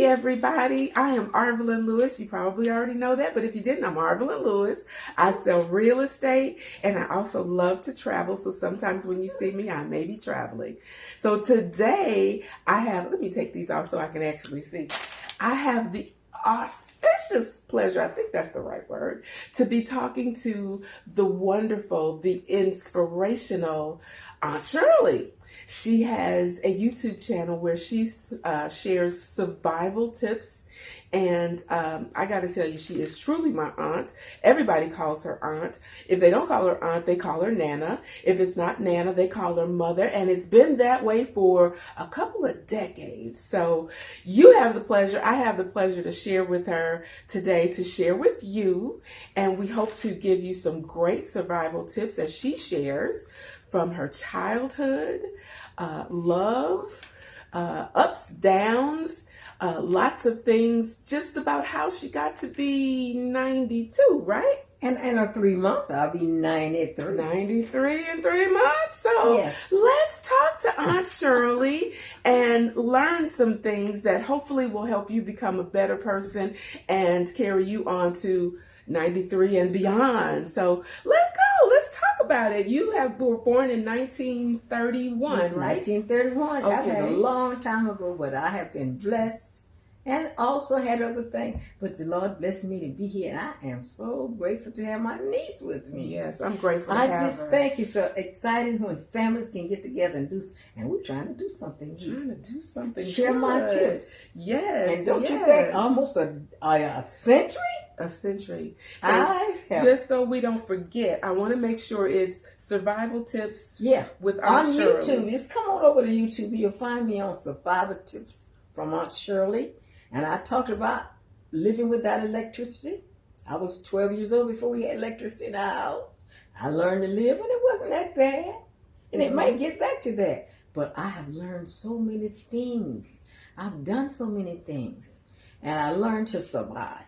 everybody. I am Arvelyn Lewis. You probably already know that, but if you didn't, I'm Arvelyn Lewis. I sell real estate and I also love to travel. So sometimes when you see me, I may be traveling. So today I have, let me take these off so I can actually see. I have the auspicious pleasure, I think that's the right word, to be talking to the wonderful, the inspirational Aunt Shirley. She has a YouTube channel where she shares survival tips. And I got to tell you, she is truly my aunt. Everybody calls her aunt. If they don't call her aunt, they call her Nana. If it's not Nana, they call her mother. And it's been that way for a couple of decades. So I have the pleasure to share with her today, to share with you. And we hope to give you some great survival tips as she shares from her childhood, love, ups, downs, lots of things just about how she got to be 92, right? And in 3 months, I'll be 93. 93 in 3 months. So yes. Let's talk to Aunt Shirley and learn some things that hopefully will help you become a better person and carry you on to 93 and beyond. So let's go. Let's talk about it. You were born in 1931, right? 1931. Okay. That was a long time ago, but I have been blessed and also had other things. But the Lord blessed me to be here, and I am so grateful to have my niece with me. Yes, I'm grateful to have her. I just think it's so exciting when families can get together and do, and we're trying to do something here. Share good. My tips. Yes. And don't you think almost a century? A century. Just so we don't forget, I want to make sure it's survival tips. Yeah, with Aunt Shirley. On YouTube. Just come on over to YouTube. You'll find me on Survival Tips from Aunt Shirley. And I talked about living without electricity. I was 12 years old before we had electricity in our house. I learned to live, and it wasn't that bad. And it might get back to that. But I have learned so many things. I've done so many things. And I learned to survive.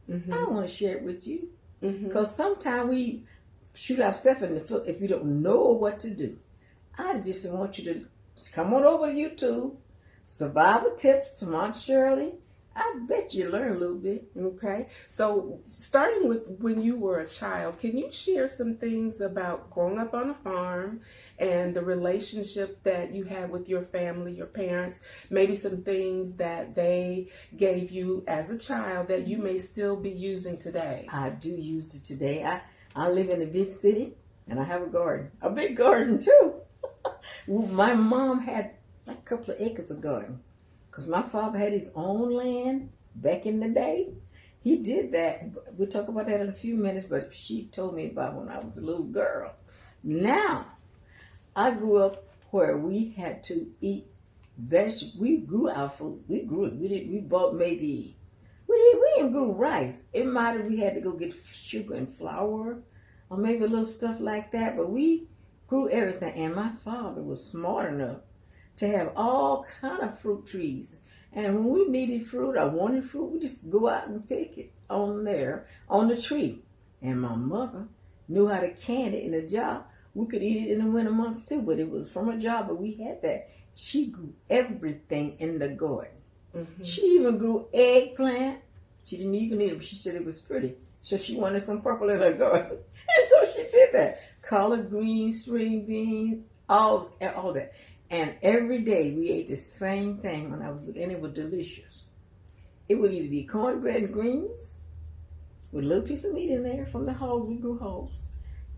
Mm-hmm. I want to share it with you. Because sometimes we shoot ourselves in the foot if we don't know what to do. I just want you to come on over to YouTube. Survival Tips from Aunt Shirley. I bet you learn a little bit. Okay. So starting with when you were a child, can you share some things about growing up on a farm and the relationship that you had with your family, your parents, maybe some things that they gave you as a child that you may still be using today? I do use it today. I live in a big city and I have a garden. A big garden too. My mom had like a couple of acres of garden. Because my father had his own land back in the day. He did that. We'll talk about that in a few minutes, but she told me about when I was a little girl. Now, I grew up where we had to eat vegetables. We grew our food. We grew it. We bought maybe, we didn't grow rice. It mattered we had to go get sugar and flour or maybe a little stuff like that, but we grew everything. And my father was smart enough to have all kind of fruit trees. And when we needed fruit or wanted fruit, we just go out and pick it on the tree. And my mother knew how to can it in a jar. We could eat it in the winter months too, but it was from a jar, but we had that. She grew everything in the garden. Mm-hmm. She even grew eggplant. She didn't even eat them. She said it was pretty. So she wanted some purple in her garden. And so she did that. Collard greens, string beans, all that. And every day we ate the same thing when I was looking, and it was delicious. It would either be cornbread and greens with a little piece of meat in there from the hogs. We grew hogs.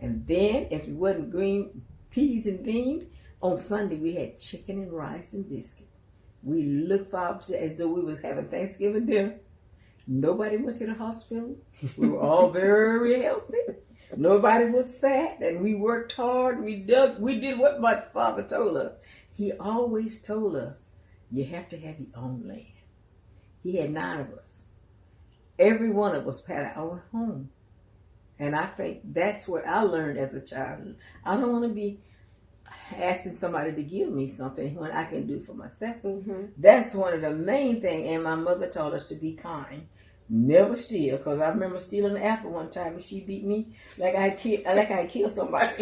And then if it wasn't green peas and beans, on Sunday we had chicken and rice and biscuit. We looked forward to it as though we was having Thanksgiving dinner. Nobody went to the hospital. We were all very healthy. Nobody was fat, and we worked hard. We did what my father told us. He always told us, you have to have your own land. He had 9 of us. Every one of us had our own home. And I think that's what I learned as a child. I don't want to be asking somebody to give me something when I can do it for myself. Mm-hmm. That's one of the main things. And my mother taught us to be kind. Never steal, because I remember stealing an apple one time and she beat me like I killed somebody.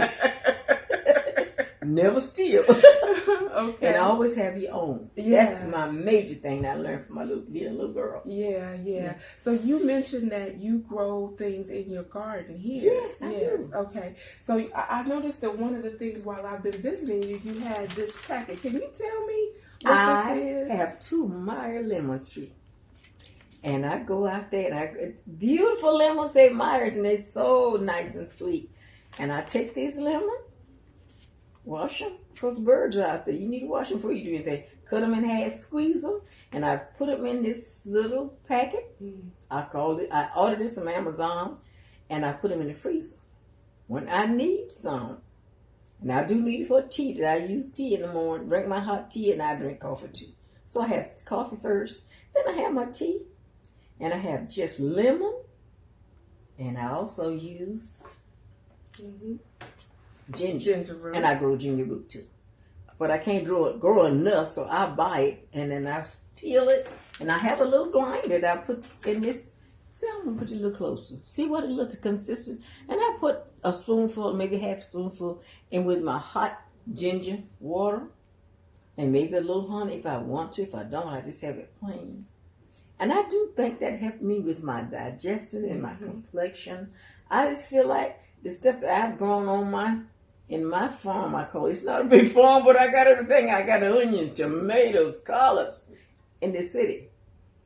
Never steal. Okay. And always have your own. Yeah. That's my major thing that I learned from being a little girl. Yeah. So you mentioned that you grow things in your garden here. Yes, I do. Okay. So I noticed that one of the things while I've been visiting you, you had this packet. Can you tell me what this is? I have 2 Meyer lemon trees. And I go out there and beautiful lemons, say Myers, and they're so nice and sweet. And I take these lemons, wash them, because birds are out there. You need to wash them before you do anything. Cut them in half, squeeze them, and I put them in this little packet. I ordered this from Amazon, and I put them in the freezer. When I need some, and I do need it for tea, that I use tea in the morning, drink my hot tea, and I drink coffee too. So I have coffee first, then I have my tea. And I have just lemon, and I also use ginger root. And I grow ginger root too. But I can't grow enough, so I buy it, and then I peel it, and I have a little grinder that I put in this. See, I'm going to put it a little closer. See what it looks consistent? And I put a spoonful, maybe half a spoonful, in with my hot ginger water, and maybe a little honey if I want to. If I don't, I just have it plain. And I do think that helped me with my digestion and my complexion. I just feel like the stuff that I've grown in my farm, I call it. It's not a big farm, but I got everything. I got onions, tomatoes, collards in the city.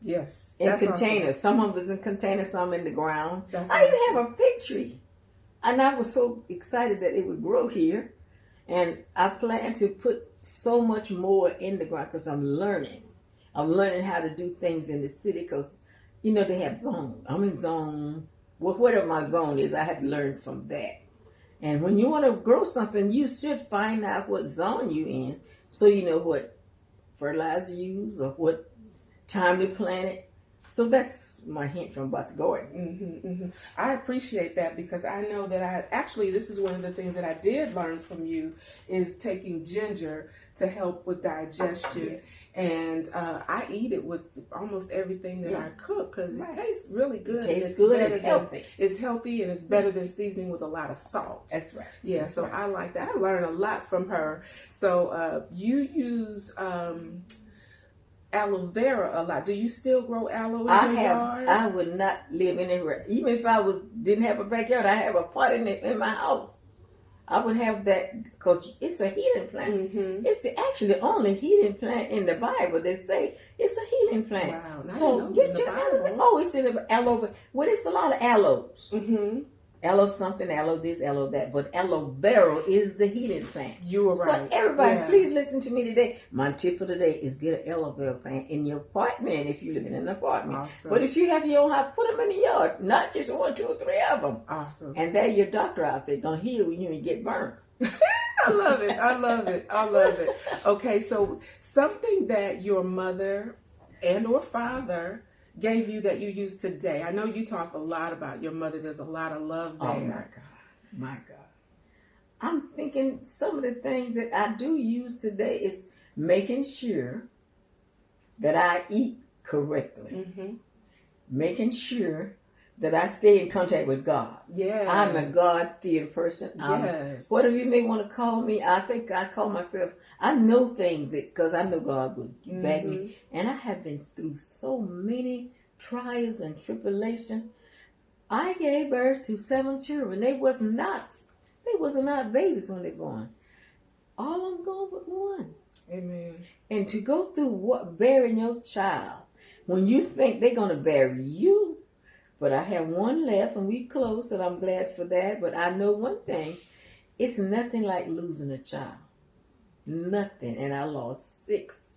Yes. In containers. Awesome. Some of it's in containers, some in the ground. That's I even have a fig tree. And I was so excited that it would grow here. And I plan to put so much more in the ground because I'm learning. I'm learning how to do things in the city because, they have zone. I'm in zone. Well, whatever my zone is, I had to learn from that. And when you want to grow something, you should find out what zone you're in so you know what fertilizer you use or what time to plant it. So that's my hint from about the garden. I appreciate that because I know that this is one of the things that I did learn from you is taking ginger to help with digestion. Yes. And I eat it with almost everything that I cook because it tastes really good. It tastes good. It's healthy. It's healthy and it's better than seasoning with a lot of salt. That's right. Yeah, so I like that. I learned a lot from her. So you use aloe vera a lot. Do you still grow aloe in your yard? I would not live anywhere. Even if I didn't have a backyard, I have a pot in my house. I would have that because it's a healing plant. It's actually the only healing plant in the Bible. They say it's a healing plant. Wow. So get your aloe. Oh, it's in the aloe. Well, it's a lot of aloes. Aloe something, aloe this, aloe that. But aloe vera is the healing plant. You are right. So everybody, please listen to me today. My tip for today is get an aloe vera plant in your apartment if you live in an apartment. Awesome. But if you have your own house, put them in the yard. Not just 1, 2, or 3 of them. Awesome. And there your doctor out there going to heal you and get burned. I love it. Okay, so something that your mother and or father gave you that you use today. I know you talk a lot about your mother. There's a lot of love there. Oh my God. I'm thinking some of the things that I do use today is making sure that I eat correctly. Making sure that I stay in contact with God. Yes. I'm a God-fearing person. Yes. Whatever you may want to call me, I think I call myself, I know things because I know God would back me. And I have been through so many trials and tribulation. I gave birth to 7 children. They was not babies when they born. All of them gone but one. Amen. And to go through burying your child, when you think they're going to bury you, but I have one left, and we close, and I'm glad for that. But I know one thing. It's nothing like losing a child. Nothing. And I lost 6.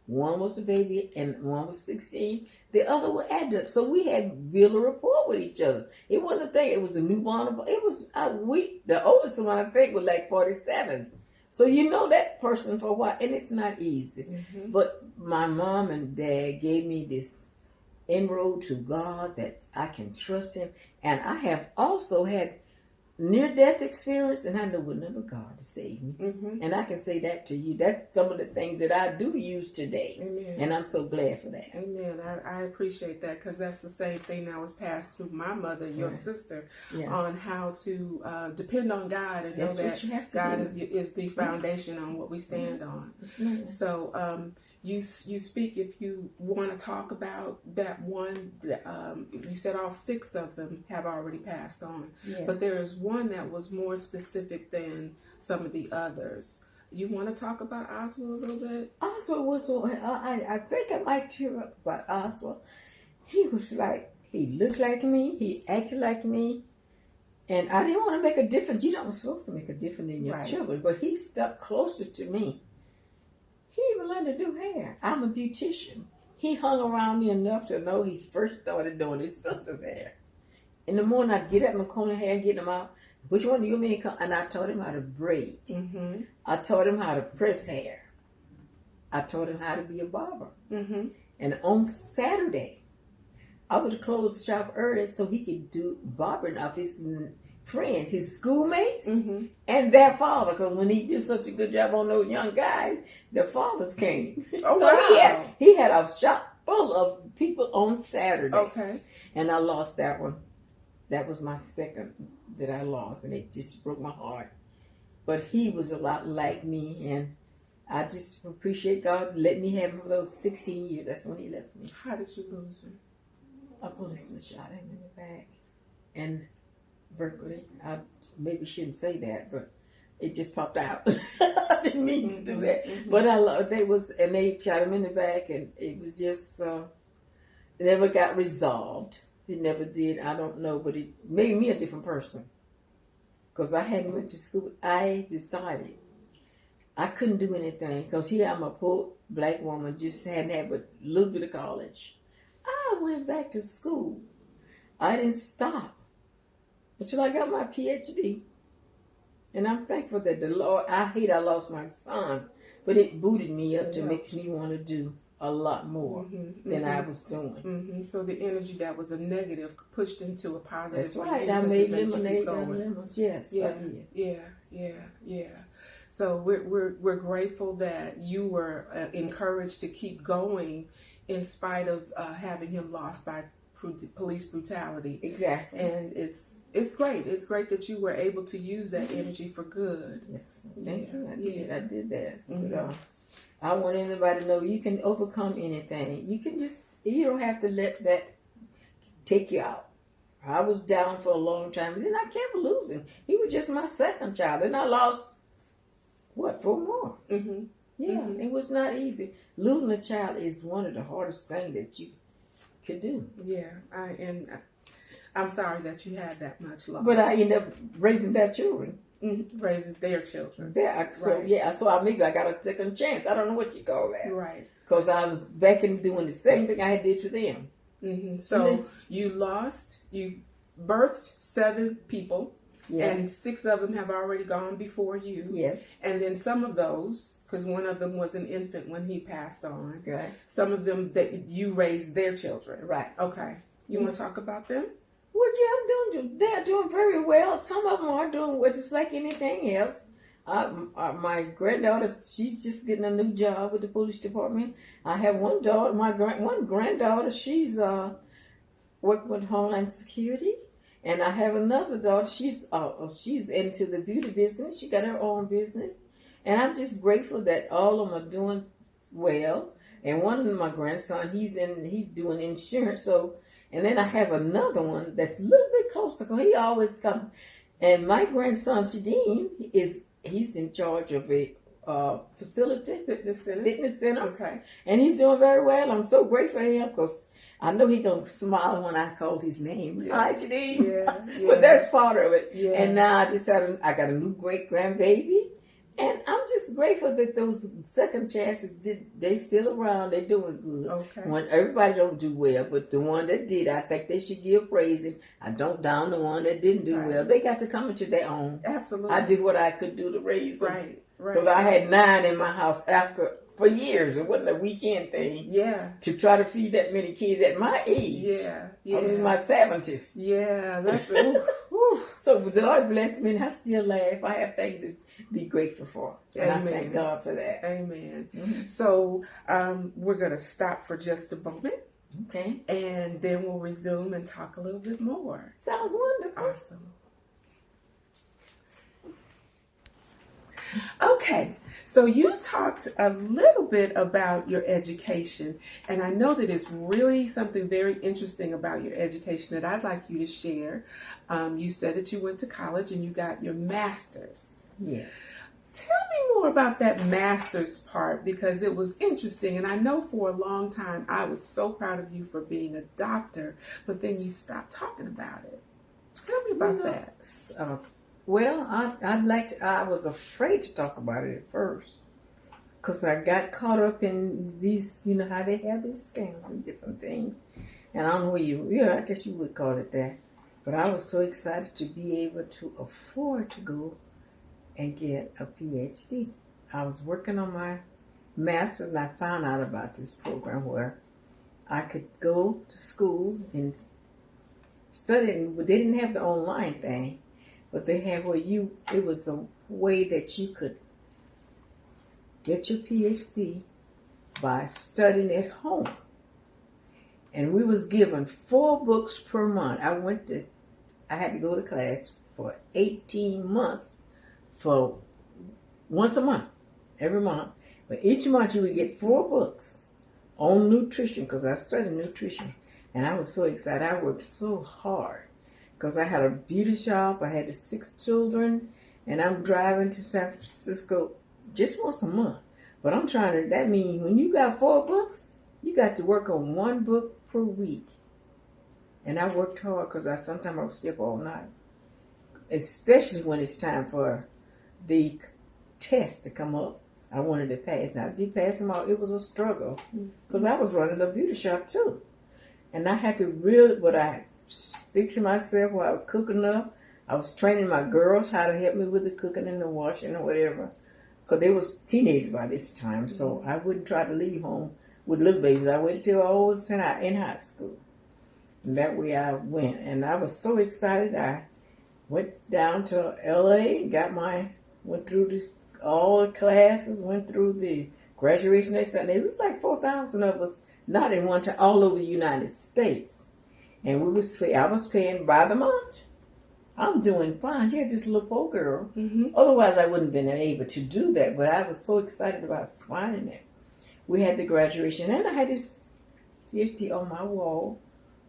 One was a baby, and one was 16. The other were adults. So we had built a rapport with each other. It wasn't a thing. It was a newborn. It was the oldest one, I think, was like 47. So you know that person for a while, and it's not easy. But my mom and dad gave me this inroad to God that I can trust Him. And I have also had near-death experience, and I know with another God to save me. Mm-hmm. And I can say that to you. That's some of the things that I do use today. Amen. And I'm so glad for that. Amen. I appreciate that, because that's the same thing that was passed through my mother, your sister, on how to depend on God and know that God is the foundation on what we stand on. So you speak, if you want to talk about that one, you said all 6 of them have already passed on, but there is one that was more specific than some of the others. You want to talk about Oswald a little bit? Oswald was, I think I might tear up about Oswald. He was like, he looked like me, he acted like me, and I didn't want to make a difference. You don't supposed to make a difference in your children, but he stuck closer to me. He even learned to do hair. I'm a beautician. He hung around me enough to know he first started doing his sister's hair. In the morning, I'd get up my comb hair and get them out. Which one do you mean? And I taught him how to braid. Mm-hmm. I taught him how to press hair. I taught him how to be a barber. Mm-hmm. And on Saturday, I would close the shop early so he could do barbering of his friends, his schoolmates, and their father. Because when he did such a good job on those young guys, their fathers came. Oh, so wow. he had a shop full of people on Saturday. Okay. And I lost that one. That was my second that I lost, and it just broke my heart. But he was a lot like me, and I just appreciate God letting me have him for those 16 years. That's when he left me. How did you lose him? A policeman shot him in the back. And Berkeley, I maybe shouldn't say that, but it just popped out. I didn't mean to do that. But they shot him in the back, and it was just, it never got resolved. It never did. I don't know, but it made me a different person. Because I hadn't went to school. I decided I couldn't do anything. Because here I'm a poor black woman, just hadn't had but a little bit of college. I went back to school. I didn't stop until I got my PhD. And I'm thankful that the Lord, I lost my son, but it booted me up to make me want to do a lot more than I was doing. So the energy that was a negative pushed into a positive. That's right. I made lemonade out of lemons. Yes, I did. Yeah. So we're grateful that you were encouraged to keep going in spite of having him lost by police brutality. Exactly. And it's great. It's great that you were able to use that energy for good. Yes. Thank you. I did that. But, I want anybody to know you can overcome anything. You don't have to let that take you out. I was down for a long time, and then I kept losing. He was just my second child, and I lost, 4 more? It was not easy. Losing a child is one of the hardest things that you could do. Yeah, I'm sorry that you had that much loss. But I ended up raising their children. Raising their children. So maybe I got a second chance. I don't know what you call that. Right. Because I was back in doing the same thing I did for them. So you birthed 7 people, and 6 of them have already gone before you. Yes. And then some of those, because one of them was an infant when he passed on. Right. Some of them that you raised their children. Right. Okay. You want to talk about them? Well, yeah, they're doing very well. Some of them are doing well, just like anything else. My granddaughter, she's just getting a new job with the police department. I have one daughter, one granddaughter, she's working with Homeland Security. And I have another daughter, she's into the beauty business. She got her own business. And I'm just grateful that all of them are doing well. And one of my grandson, he's doing insurance, so. And then I have another one that's a little bit closer, because he always comes. And my grandson, Shadeen, he's in charge of a fitness center. Okay. And he's doing very well. I'm so grateful for him, because I know he's going to smile when I call his name. Yeah. Hi, Shadeen. Yeah. But that's part of it. Yeah. And now I got a new great-grandbaby. And I'm just grateful that those second chances, they still around. They're doing good. Okay. When everybody don't do well, but the one that did, I think they should give praise. And I don't down the one that didn't do well. They got to come into their own. Absolutely. I did what I could do to raise them. Right. Because I had 9 in my house for years. It wasn't a weekend thing. Yeah. To try to feed that many kids at my age. Yeah. I was in my 70s. Yeah. That's So the Lord blessed me, and I still laugh. I have things to be grateful for, and Amen. I thank God for that. Amen. Mm-hmm. So we're going to stop for just a moment, Okay. and then we'll resume and talk a little bit more. Sounds wonderful. Awesome. Okay, so you talked a little bit about your education, and I know that it's really something very interesting about your education that I'd like you to share. You said that you went to college and you got your master's. Yes. Tell me more about that master's part, because it was interesting, and I know for a long time I was so proud of you for being a doctor, but then you stopped talking about it. Tell me about that. Well, I was afraid to talk about it at first because I got caught up in these, you know, how they have these scams and different things. And I don't know I guess you would call it that. But I was so excited to be able to afford to go and get a PhD. I was working on my master's, and I found out about this program where I could go to school and study. And they didn't have the online thing. But they had it was a way that you could get your PhD by studying at home. And we was given 4 books per month. I had to go to class for 18 months for once a month, every month. But each month you would get 4 books on nutrition, because I studied nutrition. And I was so excited. I worked so hard. Because I had a beauty shop, I had the 6 children, and I'm driving to San Francisco just once a month. But that means when you got 4 books, you got to work on 1 book per week. And I worked hard because sometimes I would stay up all night. Especially when it's time for the test to come up. I wanted to pass. Now, I did pass them all. It was a struggle because I was running a beauty shop too. And I had to fixing myself while I was cooking up. I was training my girls how to help me with the cooking and the washing or whatever. Because they was teenagers by this time. So I wouldn't try to leave home with little babies. I waited till I was in high school. And that way I went. And I was so excited. I went down to L.A. and went through all the classes, went through the graduation exam. It was like 4,000 of us, not in one time, all over the United States. And I was paying by the month. I'm doing fine. Yeah, just a little poor girl. Mm-hmm. Otherwise, I wouldn't have been able to do that. But I was so excited about finding it. We had the graduation, and I had this PhD on my wall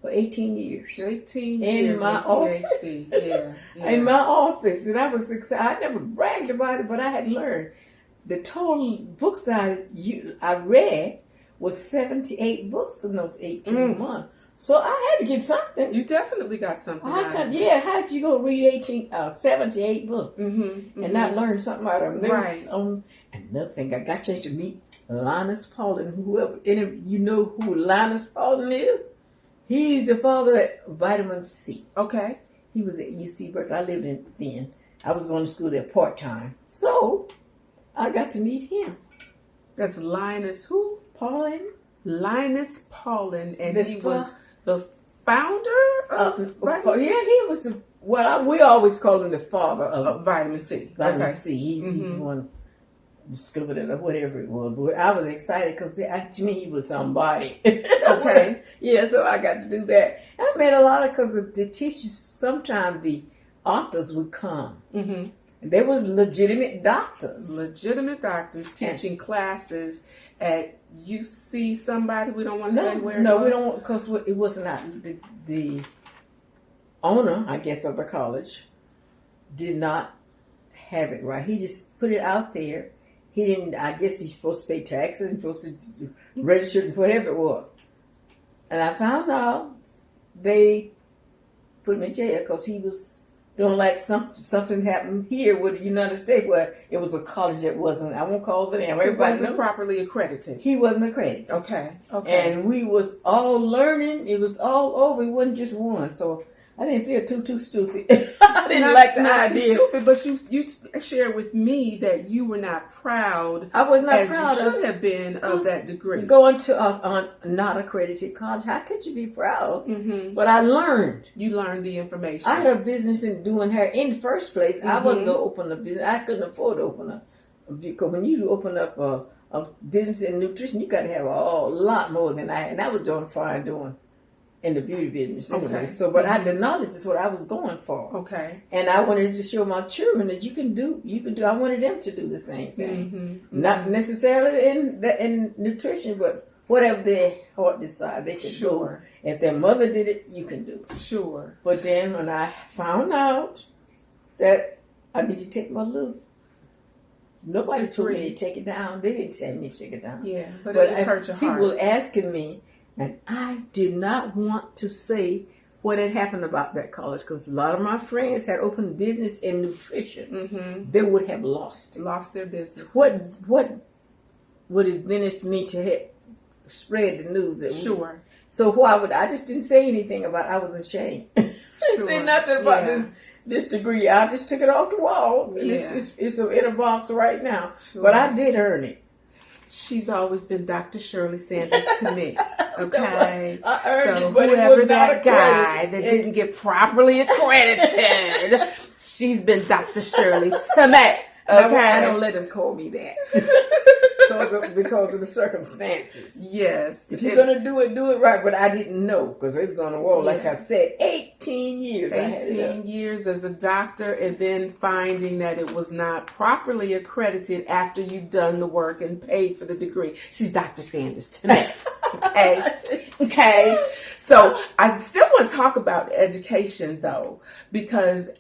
for 18 years. 18 years in my office. Yeah. In my office. And I was excited. I never bragged about it, but I had learned. The total books I read was 78 books in those 18 months. So I had to get something. You definitely got something. How'd you go read 78 books and not learn something out of them? Right. Another thing, I got a chance to meet Linus Pauling. Any of you know who Linus Pauling is? He's the father of vitamin C. Okay. He was at UC Berkeley. I lived in then. I was going to school there part-time. So I got to meet him. That's Linus who? Pauling. Linus Pauling, and he was the founder of vitamin C? Yeah, he was. We always call him the father of vitamin C. Vitamin C. He's the one discovered it or whatever it was. But I was excited because to me he was somebody. Okay. Yeah, so I got to do that. I met a lot because the teachers. Sometimes the authors would come. Mm-hmm. They were legitimate doctors. Legitimate doctors teaching classes at UC somebody. We don't want to say where it was. No, we don't, because it was not. The owner, I guess, of the college did not have it right. He just put it out there. He didn't, I guess he's supposed to pay taxes and supposed to register and whatever it was. And I found out they put him in jail because he was doing like something happened here with the United States where it was a college that wasn't, I won't call the name. Everybody wasn't properly accredited. He wasn't accredited. Okay. And we was all learning. It was all over. It wasn't just one. So I didn't feel too stupid. I didn't like the idea. Stupid, but you shared with me that you were not proud. I was not as proud you should have been of that degree. Going to a not accredited college, how could you be proud? Mm-hmm. But I learned. You learned the information. I had a business in doing hair in the first place. Mm-hmm. I wasn't going to open a business. I couldn't afford to open because when you open up a business in nutrition, you got to have a lot more than I had. And I was doing fine doing in the beauty business anyway. Okay. So, but the knowledge is what I was going for. Okay. And I wanted to show my children that you can do. I wanted them to do the same thing. Mm-hmm. Not necessarily in nutrition, but whatever their heart decides, they can do. If their mother did it, you can do it. Sure. But then when I found out that I need to take my little, nobody told me to take it down. They didn't tell me to take it down. Yeah, but it just hurt your heart. People were asking me, and I did not want to say what had happened about that college because a lot of my friends had opened business in nutrition. Mm-hmm. They would have lost their business. What would it benefit me to spread the news? That So I just didn't say anything about it. I was ashamed. I didn't say nothing about this degree. I just took it off the wall. Yeah. It's in a box right now. Sure. But I did earn it. She's always been Dr. Shirley Sanders to me. Okay. I earned it, but whoever that guy that didn't get properly accredited, she's been Dr. Shirley to me. Okay. I don't let them call me that. because of the circumstances. Yes. If you're going to do it right. But I didn't know because it was on the wall. Like I said, 18 years. 18 years as a doctor and then finding that it was not properly accredited after you've done the work and paid for the degree. She's Dr. Sanders to me. Okay. So I still want to talk about education though, because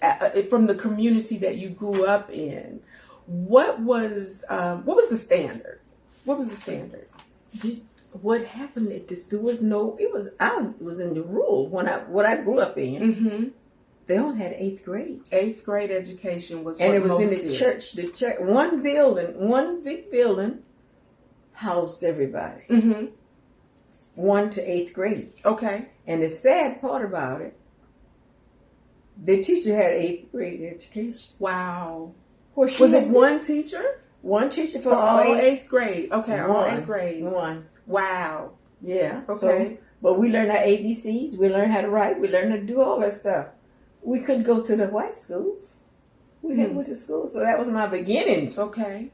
from the community that you grew up in, what was the standard? What was the standard? What happened at this? I was in the rural what I grew up in. Mm-hmm. They only had 8th grade. 8th grade education was, and it was in the church. The church, one big building, housed everybody. Mm-hmm. 1 to 8th grade. Okay. And the sad part about it, the teacher had 8th grade education. Wow. Was it one teacher? One teacher for all 8th grade. Okay, all 8 grades. One. Wow. Yeah. Okay. But we learned our ABCs. We learned how to write. We learned how to do all that stuff. We couldn't go to the white schools. We had to go to school. So that was my beginnings. Okay.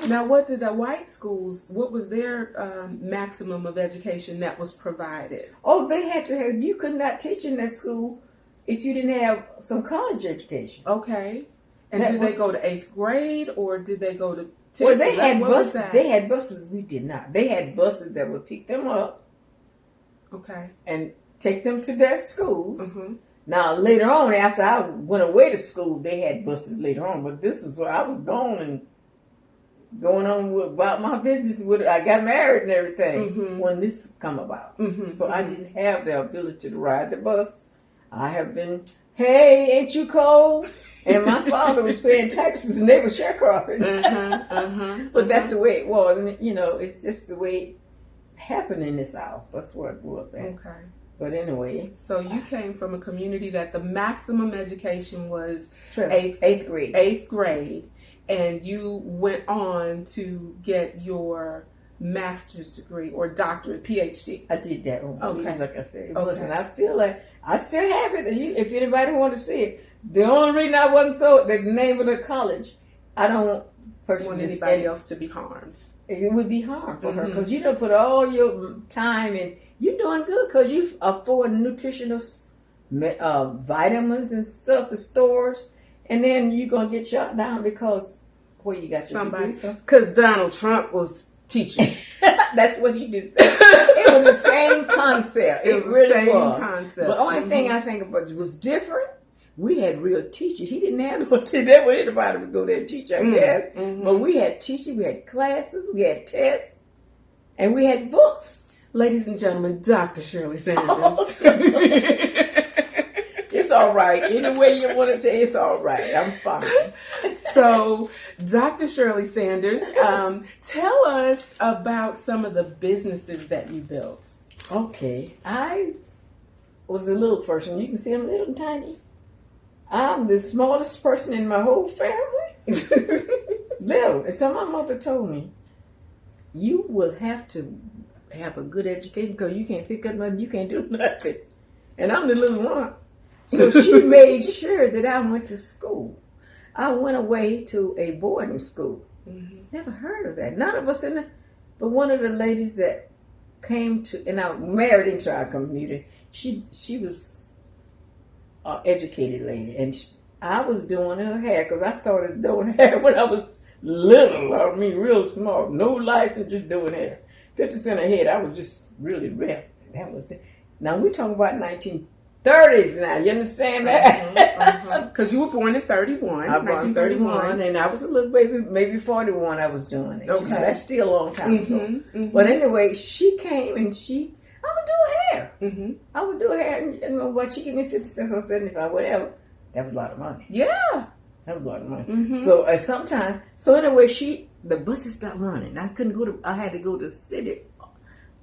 Now, what did the white schools, what was their maximum of education that was provided? Oh, they had to have, you could not teach in that school if you didn't have some college education. Okay. And did they go to 8th grade or did they go to 10th? Well, they had buses. They had buses. We did not. They had buses that would pick them up. Okay. And take them to their schools. Mm-hmm. Now, later on, after I went away to school, they had buses later on. But this is where I was going on about my business. I got married and everything when this come about. Mm-hmm. So I didn't have the ability to ride the bus. I have been, hey, ain't you cold? And my father was paying taxes and they were sharecropping. But that's the way it was. And, it's just the way it happened in the South. That's where I grew up at. Okay. But anyway. So you came from a community that the maximum education was 8th grade. 8th grade. And you went on to get your master's degree or doctorate, PhD. I did that one. Okay. Like I said, it wasn't. I feel like I still have it. If anybody want to see it, the only reason I wasn't the name of the college, I don't want anybody else to be harmed. It would be harm for her because you don't put all your time in. You're doing good because you afford nutritional vitamins and stuff to stores, and then you're gonna get shot down because you got somebody because Donald Trump was teaching. That's what he did. It was the same concept. It really the same was. Concept. But the only thing I think about was different. We had real teachers. He didn't have no teacher. That way anybody would go there and teach, I guess. But we had teachers, we had classes, we had tests, and we had books. Ladies and gentlemen, Dr. Shirley Sanders. It's all right. Any way you want to say it's all right. I'm fine. So, Dr. Shirley Sanders, tell us about some of the businesses that you built. Okay. I was the little person. You can see I'm little and tiny. I'm the smallest person in my whole family. Little. And so my mother told me, you will have to have a good education because you can't pick up nothing, you can't do nothing. And I'm the little one. So she made sure that I went to school. I went away to a boarding school. Mm-hmm. Never heard of that. None of us in the, but one of the ladies that came to, and I married into our community, she was an educated lady. And I was doing her hair because I started doing hair when I was little. I mean, real small. No license, just doing hair. 50 cents a head. I was just really rough. That was it. Now we're talking about 1930s now. You understand that? Because you were born in 31. I was born in 31, and I was a little baby, maybe 41 I was doing it. Okay. You know, that's still a long time ago. Mm-hmm. But anyway, she came and I would do her hair. Mm-hmm. I would do her hair, and what she gave me 50 cents or 75, whatever. That was a lot of money. Yeah. That was a lot of money. Mm-hmm. So so anyway, the buses stopped running. I had to go to the city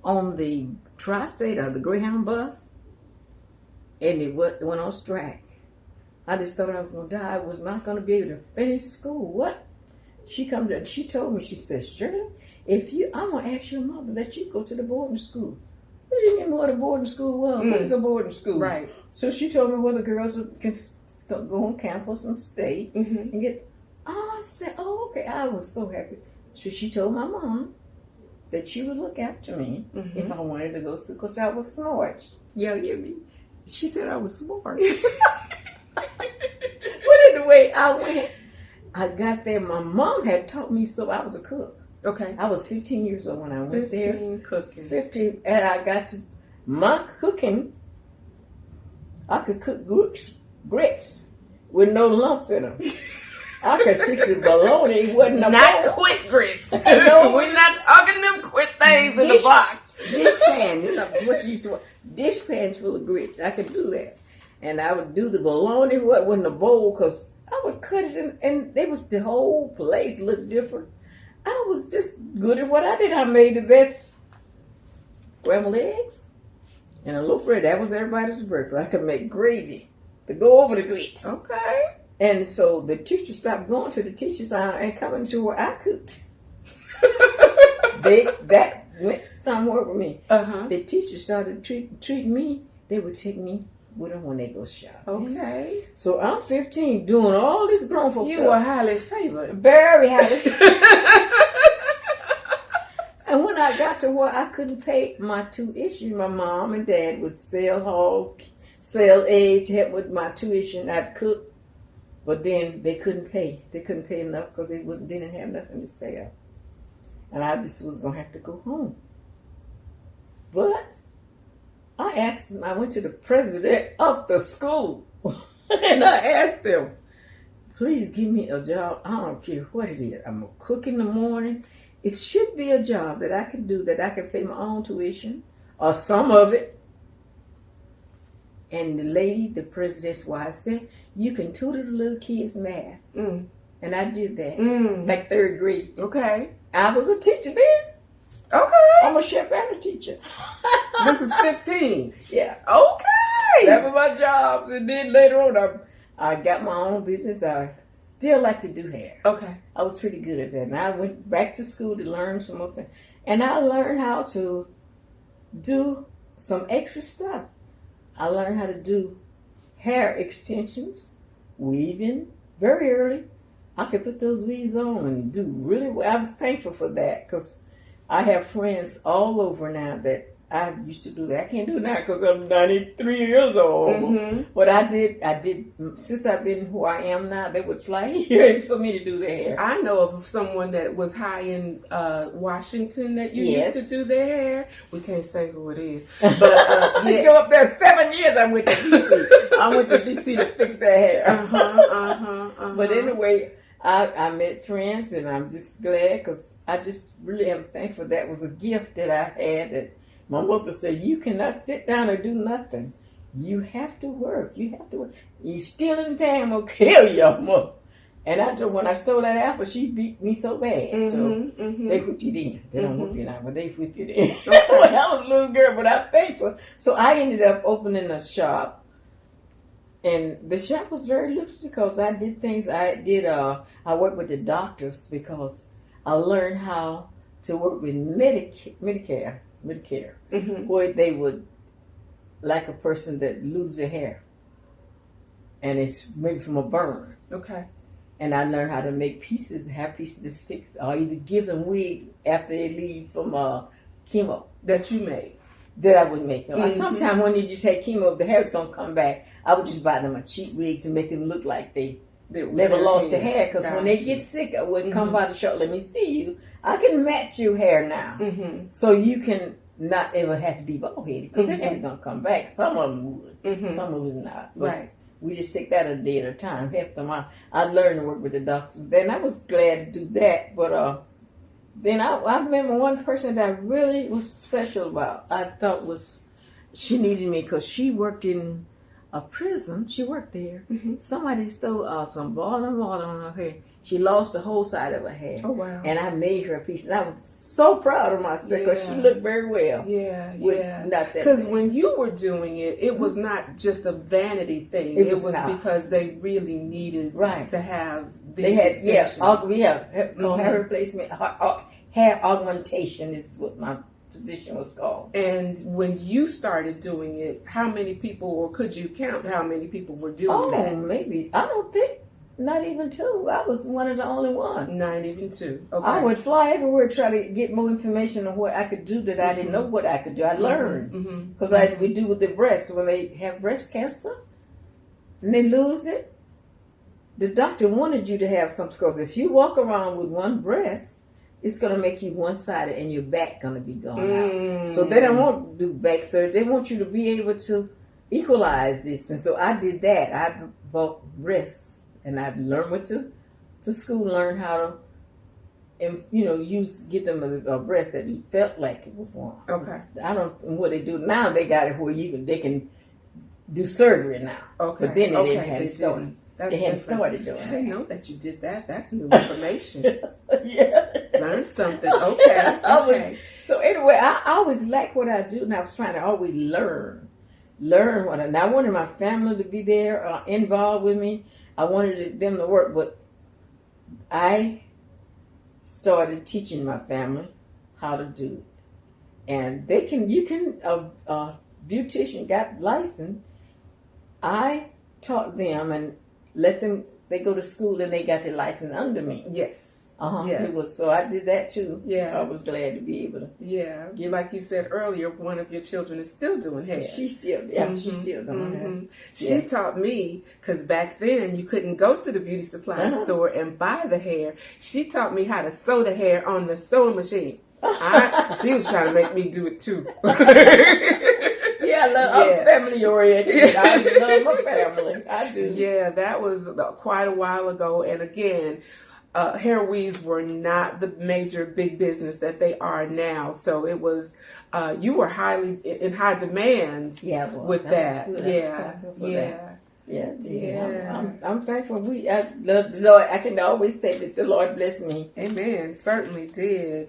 on the tri-state or the Greyhound bus, and it went on strike. I just thought I was going to die. I was not going to be able to finish school. What? She told me, she said, Shirley, I'm going to ask your mother that you go to the boarding school. I didn't even know what a boarding school was. What is a boarding school? Right. So she told me where the girls can go on campus and stay and get. Oh, I said, oh, okay. I was so happy. So she told my mom that she would look after me if I wanted to go to school because I was smart. Yeah, me. She said I was smart. But anyway, I went. I got there. My mom had taught me so I was a cook. Okay. I was 15 years old when I went there. 15 cooking. 15, and I got to my cooking. I could cook grits with no lumps in them. I could fix the bologna. It wasn't not quick grits. No, we're not talking them quick things in the box. Dish pan, what you used to dish pans full of grits. I could do that, and I would do the bologna. What was in the bowl? Because I would cut it, and the whole place looked different. I was just good at what I did. I made the best scrambled eggs and a loaf of bread. That was everybody's breakfast. I could make gravy to go over the grits. Okay. And so the teacher stopped going to the teacher's lounge and coming to where I cooked. That went somewhere with me. The teacher started treating me. They would take me with them when they go shopping. Okay. So I'm 15 doing all this grown folk stuff. You were highly favored. Very highly. And when I got to where I couldn't pay my tuition, my mom and dad would sell eggs to help with my tuition. I'd cook, but then they couldn't pay. They couldn't pay enough because they didn't have nothing to sell. And I just was going to have to go home. But I went to the president of the school and I asked them, please give me a job. I don't care what it is. I'm going to cook in the morning. It should be a job that I can do, that I can pay my own tuition or some of it. And the president's wife said, you can tutor the little kids math. And I did that, like 3rd grade. Okay. I was a teacher then. Okay. I'm a chef and a teacher. This is 15. Yeah. Okay. That was my jobs. And then later on, I got my own business. I still like to do hair. Okay. I was pretty good at that. And I went back to school to learn some more things. And I learned how to do some extra stuff. I learned how to do hair extensions, weaving, very early. I could put those weaves on and do really well. I was thankful for that because I have friends all over now that I used to do that. I can't do it now because I'm 93 years old. But I did, since I've been who I am now, they would fly here for me to do their hair. I know of someone that was high in Washington that used to do their hair. We can't say who it is. But I go up there 7 years I went to D.C. I went to D.C. to fix their hair. But anyway, I met friends and I'm just glad because I just really am thankful. That was a gift that I had that my mother said, you cannot sit down and do nothing. You have to work. You have to work. You stealing time will kill your mother. And I when I stole that apple, she beat me so bad. So Mm-hmm. they whip you then. They don't whip you now, but they whip you then. Okay. When I was a little girl, but I'm thankful. So I ended up opening a shop, and the shop was very lucrative because I did things. I worked with the doctors because I learned how to work with Medicare, Mm-hmm. where they would like a person that lose their hair, and it's maybe from a burn. Okay. And I learned how to make pieces, have pieces to fix, or either give them wig after they leave from chemo. That you made. That I would make them. Mm-hmm. Sometimes when you just had chemo, if the hair's gonna come back, I would just buy them a cheap wig to make them look like they never lost their hair. Because when they get sick, I would come by the shop, let me see you. I can match your hair now. Mm-hmm. So you can not ever have to be bald headed because their hair's gonna come back. Some of them would, some of them not. But Right. we just take that a day at a time, help them out. I learned to work with the doctors. Then I was glad to do that. But then I remember one person that I really was special about. I thought she needed me because she worked in a prison. She worked there. Mm-hmm. Somebody stole some boiling water on her hair. She lost the whole side of her hair. Oh, wow. And I made her a piece. And I was so proud of myself because she looked very well. Yeah. Because when you were doing it, it was not just a vanity thing. It was because they really needed to have these extensions. We have hair replacement, hair augmentation is what my position was called. And when you started doing it, how many people, or could you count how many people were doing that? Oh, maybe. I don't think. Not even two. I was one of the only ones. Not even two. Okay. I would fly everywhere try to get more information on what I could do that I didn't know what I could do. I learned. Because we do with the breast. When they have breast cancer and they lose it, the doctor wanted you to have something. Because if you walk around with one breast, it's going to make you one-sided and your back going to be gone out. So they don't want to do back surgery. They want you to be able to equalize this. And so I did that. I bought breasts. And I went to school, learn how to, get them a breast that felt like it was one. Okay. I don't know what they do now. They got it where they can do surgery now. Okay. But then they didn't have it started. They hadn't started doing I that. didn't know that you did that. That's new information. Yeah. Learn something. Okay. So anyway, I always like what I do, and I was trying to always learn what I wanted my family to be there, involved with me. I wanted them to work, but I started teaching my family how to do it. And a beautician got licensed. I taught them and they go to school and they got their license under me. Yes. Yes. So I did that too. Yeah. I was glad to be able to. Yeah. Like you said earlier, one of your children is still doing hair. She's still doing hair. She taught me, because back then you couldn't go to the beauty supply store and buy the hair. She taught me how to sew the hair on the sewing machine. She was trying to make me do it too. I'm family oriented. I love my family. I do. Yeah, that was quite a while ago. And again, hair weaves were not the major big business that they are now. So it was, you were in high demand with that. Yeah. I'm thankful. Lord, I can always say that the Lord blessed me. Amen. Certainly did.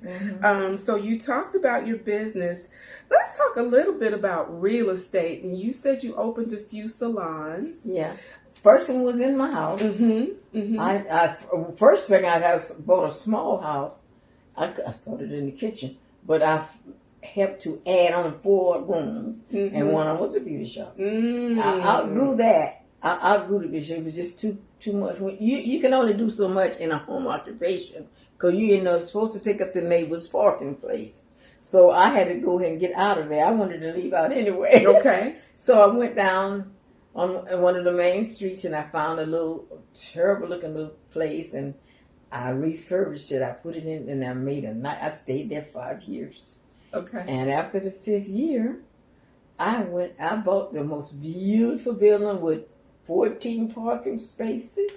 So you talked about your business. Let's talk a little bit about real estate. And you said you opened a few salons. Yeah. First one was in my house. I first thing I bought a small house. I started in the kitchen, but I helped to add on 4 rooms, and one of them was a beauty shop. I outgrew that. I outgrew the beauty shop. It was just too much. You can only do so much in a home occupation because you're supposed to take up the neighbor's parking place. So I had to go ahead and get out of there. I wanted to leave out anyway. Okay. So I went down on one of the main streets, and I found a little terrible looking little place, and I refurbished it. I put it in, and I stayed there 5 years. Okay. And after the 5th year, I bought the most beautiful building with 14 parking spaces.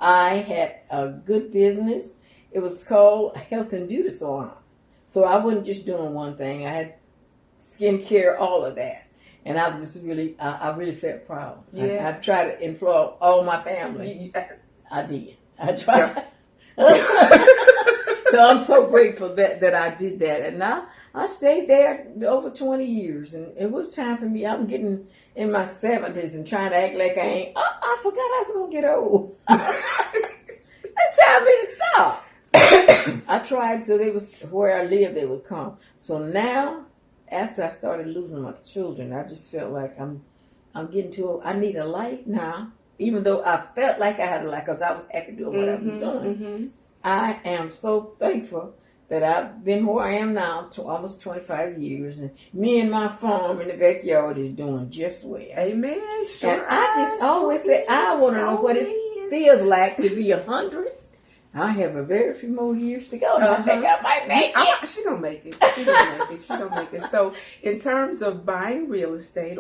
I had a good business. It was called Health and Beauty Salon. So I wasn't just doing one thing. I had skincare, all of that. And I was just I really felt proud. Yeah. I tried to employ all my family. I did. I tried. So I'm so grateful that I did that. And now I stayed there over 20 years. And it was time for me. I'm getting in my 70s and trying to act like I ain't. Oh, I forgot I was going to get old. It's time for me to stop. I tried so they was where I lived, they would come. So now, after I started losing my children, I just felt like I'm getting too old. I need a life now. Even though I felt like I had a life because I was happy doing what I was doing. I am so thankful that I've been where I am now to almost 25 years, and me and my farm in the backyard is doing just well. Amen. Sure. And I just always say I want to know what it feels like to be 100. I have a very few more years to go. I think I might make it. She gonna make it. She gonna make it. She gonna make it. So, in terms of buying real estate,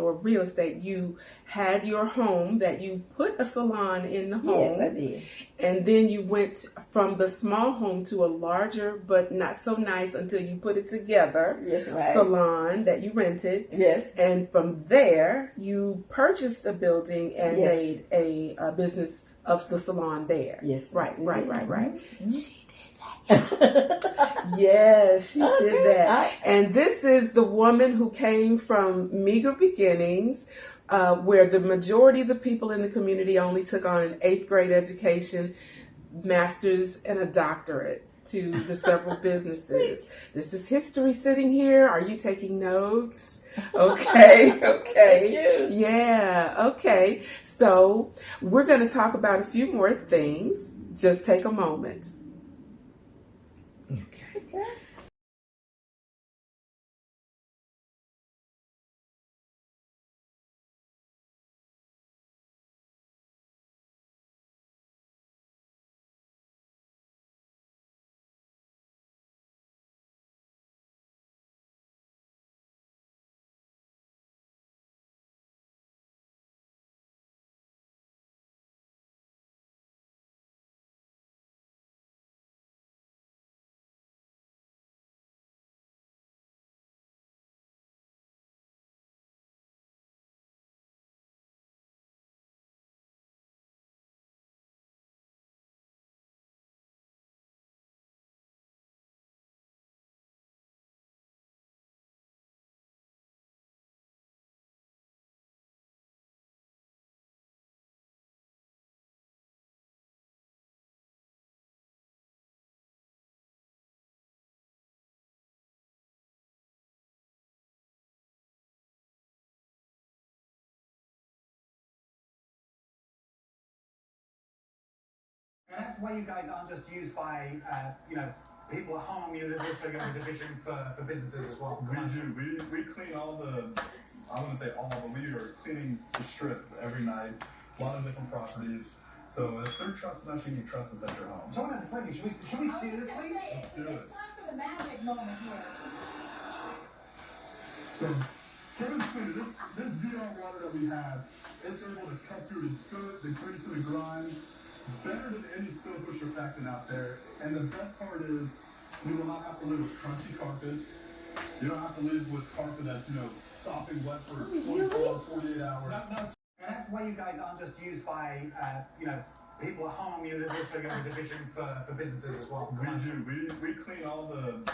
you had your home that you put a salon in the home. Yes, I did. And then you went from the small home to a larger, but not so nice until you put it together. Yes, right. Salon that you rented. Yes. And from there, you purchased a building and made a business of the salon there. Yes. Right. Mm-hmm. She did that. Yes, she did that. And this is the woman who came from meager beginnings, where the majority of the people in the community only took on an 8th grade education, master's, and a doctorate to the several businesses. This is history sitting here. Are you taking notes? Okay. Thank you. Yeah, okay. So we're going to talk about a few more things. Just take a moment. Okay. And that's why you guys aren't just used by, people at home. There's also going to be a division for businesses as well. We do. We clean all the, I wouldn't say all, but we are cleaning the strip every night. A lot of different properties. So if they're trusting us, you can trust us at your home. Talking about the cleaning, should we see this, please? Let's do it. It's time for the magic moment here. So, Kevin's cleaning. This ZR water that we have, it's able to cut through the dirt, the grease, and the grime. Better than any soap or surfactant out there. And the best part is, you will not have to live with crunchy carpets. You don't have to live with carpet that's, sopping wet for 24, 48 hours. And that's why you guys aren't just used by, people at home. There's also going to be a division for businesses as well. We do. We clean all the,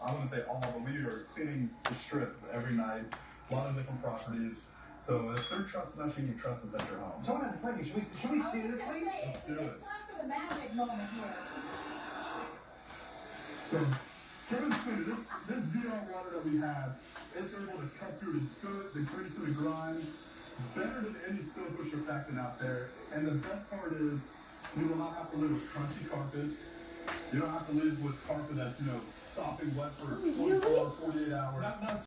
I wouldn't say all, but we are cleaning the strip every night. A lot of different properties. So if they're trusting us, you can trust us at your home. Talking about the cleaning, should we see this, please? Let's do it. It's time for the magic moment here. So, Kevin's cleaning. This ZR water that we have, it's able to cut through the dirt, the grease, and the grime. Better than any soap or surfactant out there. And the best part is, you will not have to live with crunchy carpets. You don't have to live with carpet that's, sopping wet for 24, 48 hours.